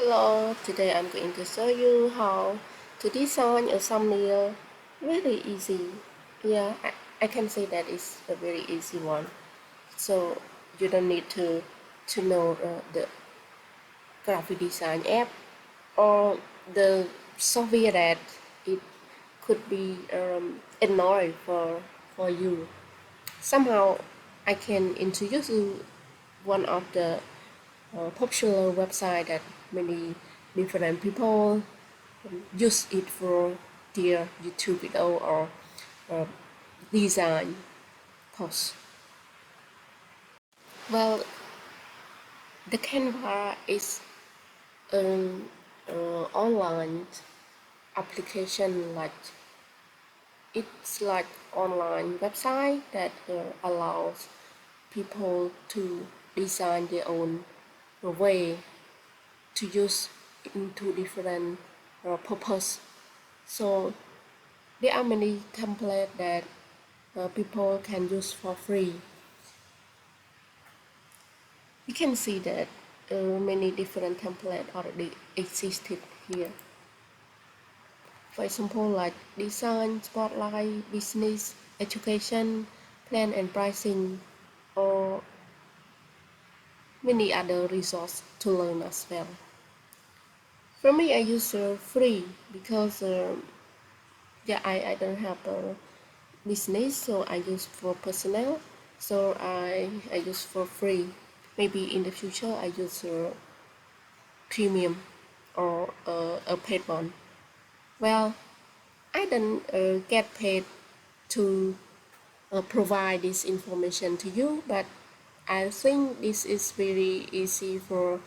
Hello, today I'm going to show you how to design a thumbnail. Very easy. Yeah, I can say that it's a very easy one. So you don't need to know the graphic design app or the software that it could be annoying for you. Somehow I can introduce you one of the popular website that many different people use it for their YouTube video or uh, design posts. Well, the Canva is an online application, like it's like online website that allows people to design their own way to use into different purpose. So there are many templates that people can use for free. You can see that many different templates already existed here. For example, like design, spotlight, business, education, plan and pricing, or many other resources to learn as well. For me, I use free because yeah, I don't have a business, so I use for personal. So I use for free. Maybe in the future I use premium or a paid one. Well, I don't get paid to provide this information to you, but I think this is very easy for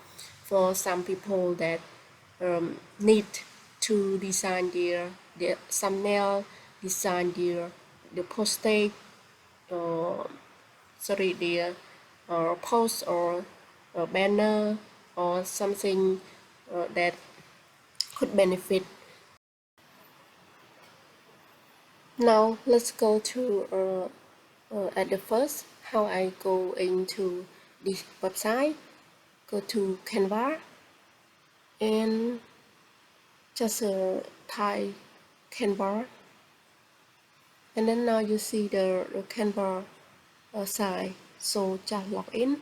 some people that need to design their thumbnail, design their postage, uh, sorry, their post or a banner or something that could benefit. Now let's go to at the first how I go into this website. Go to Canva and just type Canva, and then now you see the Canva site. So just log in.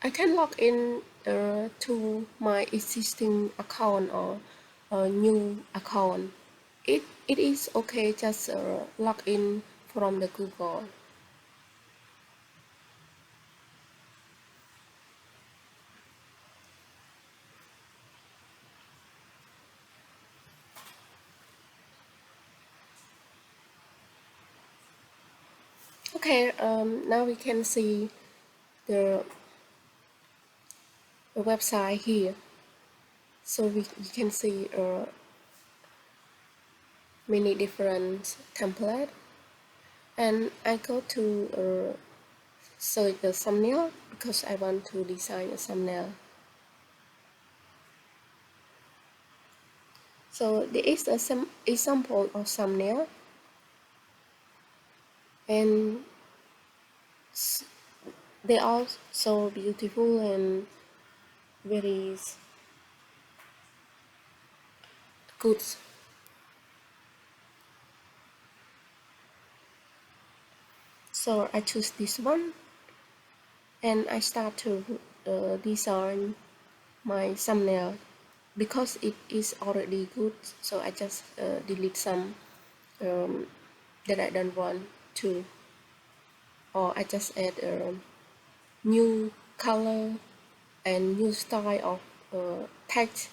I can log in to my existing account or a new account. It is okay, just log in from the Google. Okay, now we can see the, the website here. So we can see many different templates, and I go to search the thumbnail because I want to design a thumbnail. So there is some example of thumbnail, and they are so beautiful and very good. So I choose this one and I start to design my thumbnail. Because it is already good, so I just delete some that I don't want to, or I just add a new color and new style of text.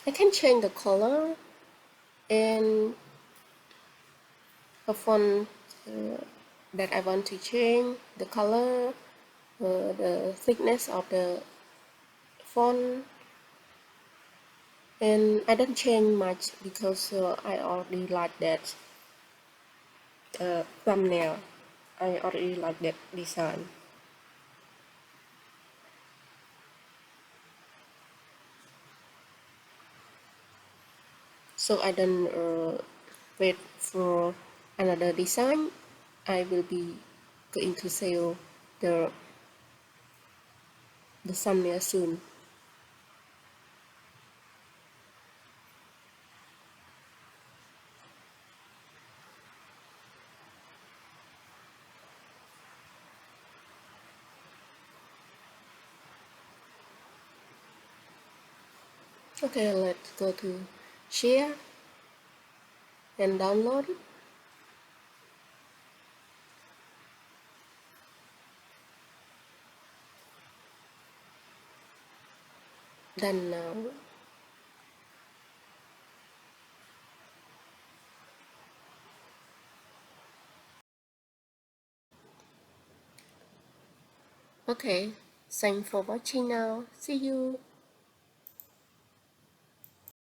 I can change the color and the font that I want to change, the color, the thickness of the font, and I don't change much because I already like that thumbnail. I already like that design. So I don't wait for another design. I will be going to sell the thumbnail soon. Okay, let's go to share and download it. Done now. Okay, thanks for watching now. See you.